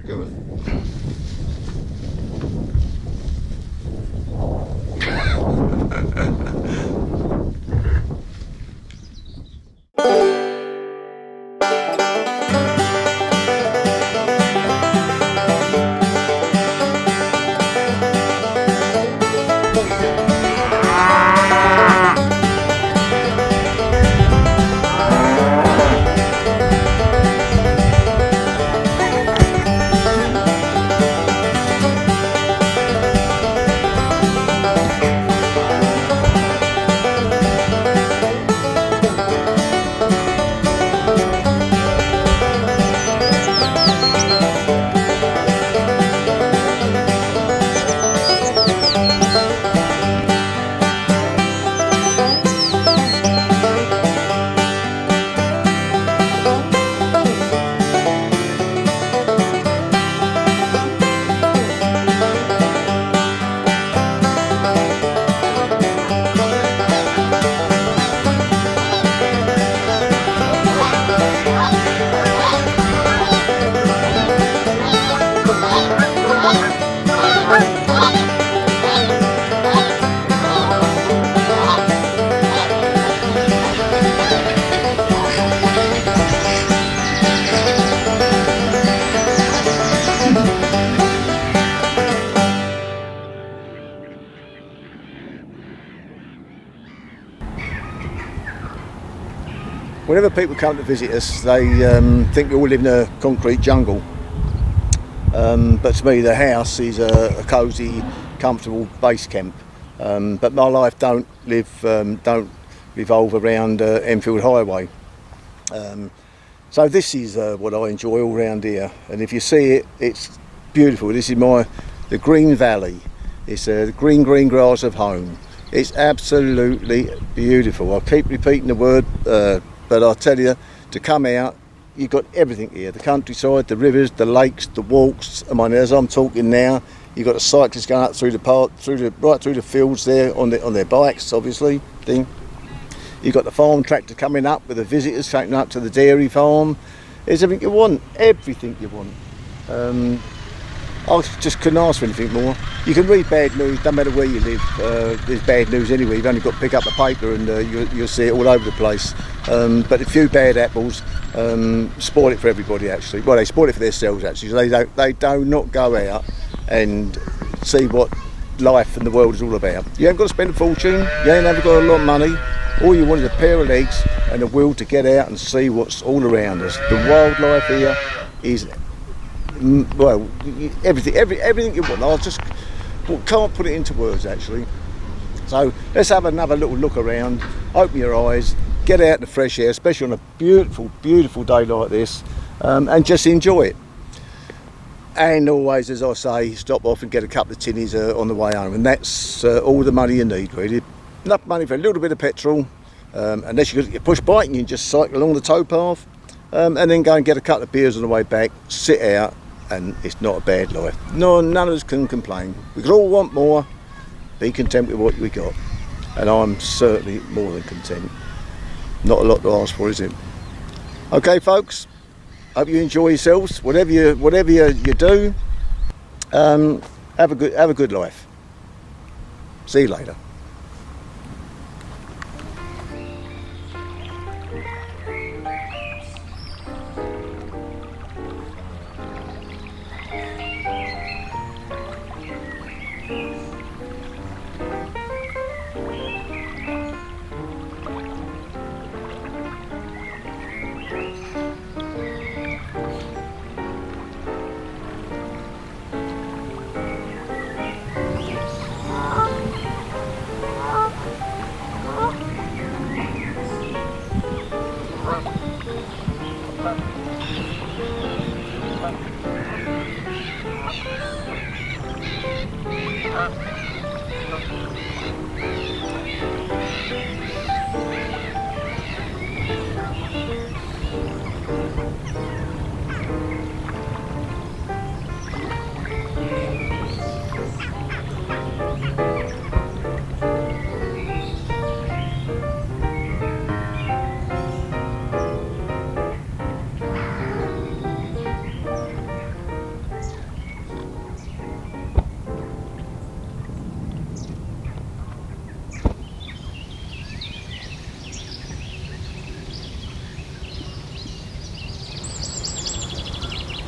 Go on. Whenever people come to visit us, they think we all live in a concrete jungle. But to me, the house is a cosy, comfortable base camp. But my life don't revolve around Enfield Highway. So this is what I enjoy all around here. And if you see it, it's beautiful. This is the Green Valley. It's the green grass of home. It's absolutely beautiful. I keep repeating the word. But I'll tell you, to come out, you've got everything here. The countryside, the rivers, the lakes, the walks. I mean, as I'm talking now, you've got the cyclists going up through the park, right through the fields there on their bikes, obviously. You've got the farm tractor coming up with the visitors taking up to the dairy farm. There's everything you want, everything you want. I just couldn't ask for anything more. You can read bad news, doesn't matter where you live. There's bad news anyway. You've only got to pick up the paper and you'll see it all over the place. But a few bad apples spoil it for everybody, actually. Well, they spoil it for themselves, actually. So they do not go out and see what life and the world is all about. You haven't got to spend a fortune. You ain't never got a lot of money. All you want is a pair of legs and a will to get out and see what's all around us. The wildlife here is, well, everything you want. I just can't put it into words, actually. So let's have another little look around, open your eyes, get out in the fresh air, especially on a beautiful, beautiful day like this, and just enjoy it. And always, as I say, stop off and get a couple of tinnies on the way home, and that's all the money you need, really. Enough money for a little bit of petrol, unless you've got your push bike and you can just cycle along the towpath, and then go and get a couple of beers on the way back, sit out, and it's not a bad life. No, none of us can complain. We could all want more, be content with what we got, and I'm certainly more than content. Not a lot to ask for, is it? Okay, folks, hope you enjoy yourselves, whatever you do. Have a good life. See you later.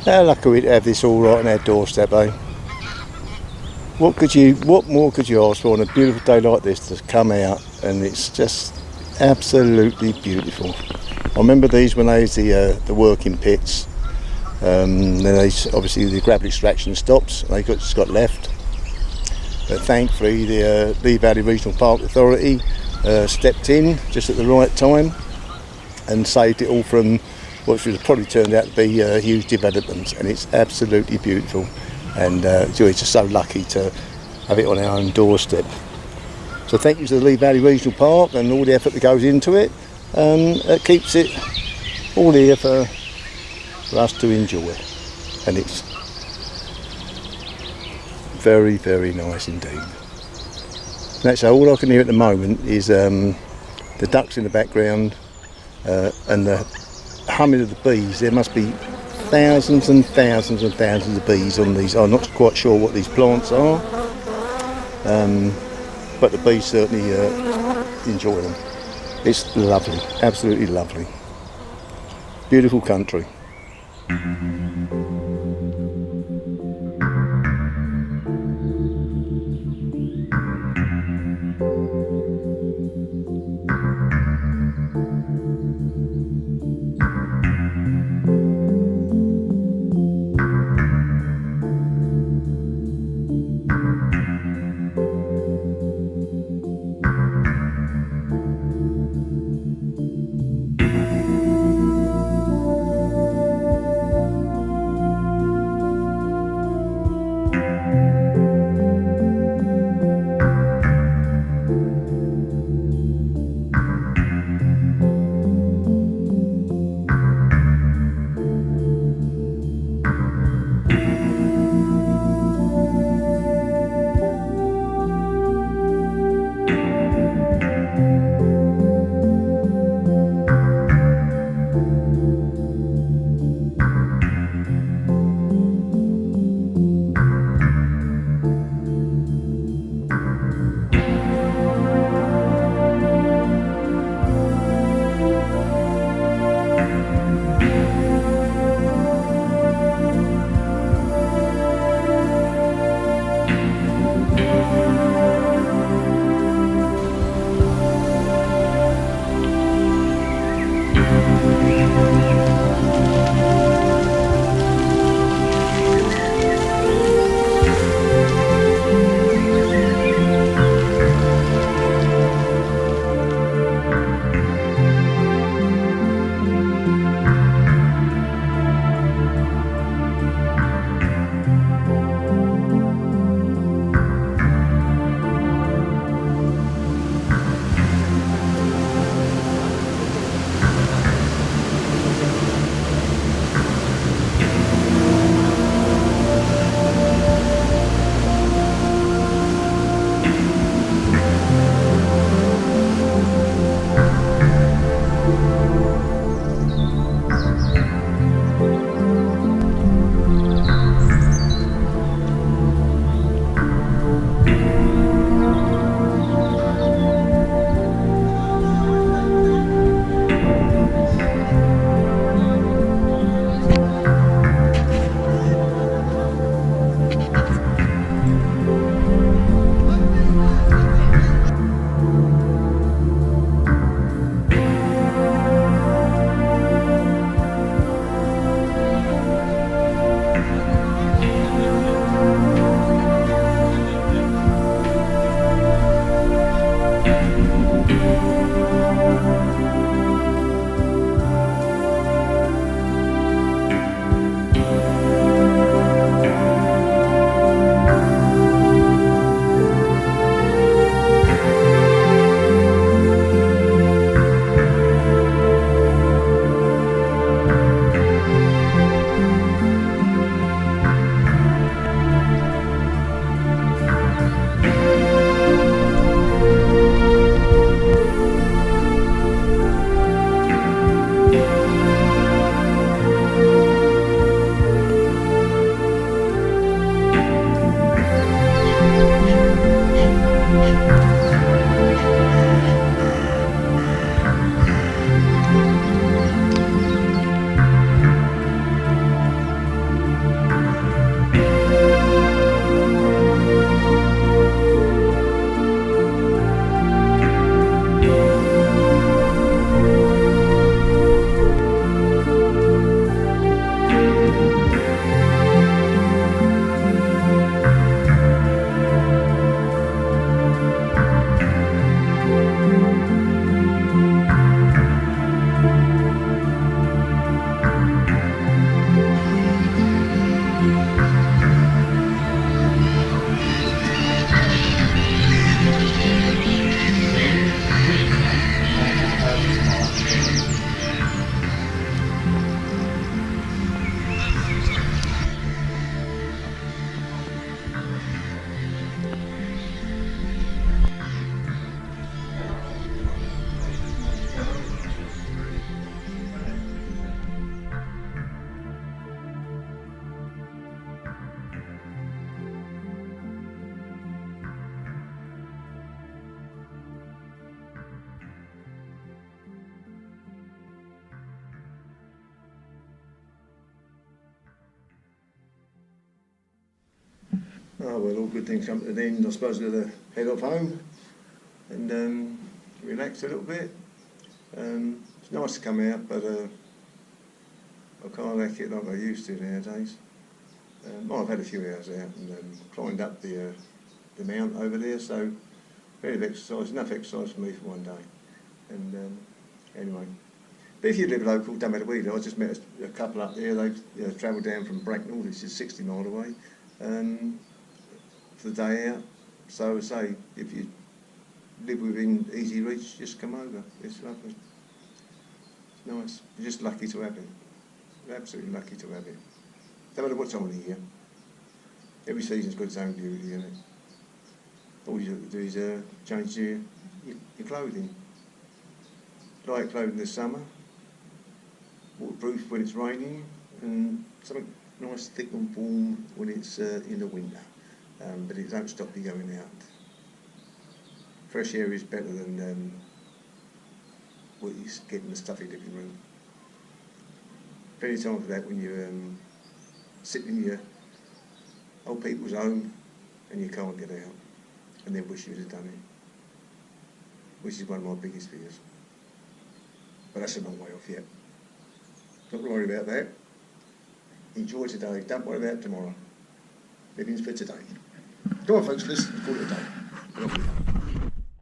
How lucky we'd have this all right on our doorstep, eh? What more could you ask for on a beautiful day like this to come out, and it's just absolutely beautiful. I remember these when they was the working pits. Then obviously the gravel extraction stops, they just got left. But thankfully the Lee Valley Regional Park Authority stepped in just at the right time and saved it all from what should have probably turned out to be huge developments, and it's absolutely beautiful, and we're just so lucky to have it on our own doorstep. So thank you to the Lee Valley Regional Park and all the effort that goes into it. It keeps it all here for us to enjoy, and it's very, very nice indeed. That's all I can hear at the moment is the ducks in the background and the humming of the bees. There must be thousands and thousands and thousands of bees on these. I'm not quite sure what these plants are, but the bees certainly enjoy them. It's lovely, absolutely lovely. Beautiful country. Oh well, all good things come to an end. I suppose we're going to head off home and relax a little bit. It's nice to come out, but I can't hack it like I used to nowadays. I've had a few hours out and climbed up the mount over there, so plenty of exercise, enough exercise for me for one day. And anyway, but if you live local, don't matter where you live. I just met a couple up there. They've travelled down from Bracknell, which is 60 mile away, for the day out. So I say, if you live within easy reach, just come over. It's lovely. It's nice. You're just lucky to have it. You're absolutely lucky to have it. No matter what time of the year. Every season's got its own beauty, isn't it? All you have to do is change your clothing. Light clothing this summer, waterproof when it's raining, and something nice, thick and warm when it's in the winter. But it don't stop you going out. Fresh air is better than what you get in the stuffy living room. Plenty of time for that when you sit in your old people's home and you can't get out, and then wish you'd have done it, which is one of my biggest fears. But that's a long way off yet. Don't worry about that. Enjoy today, don't worry about tomorrow. Living's for today. Come on folks, let's call it a day.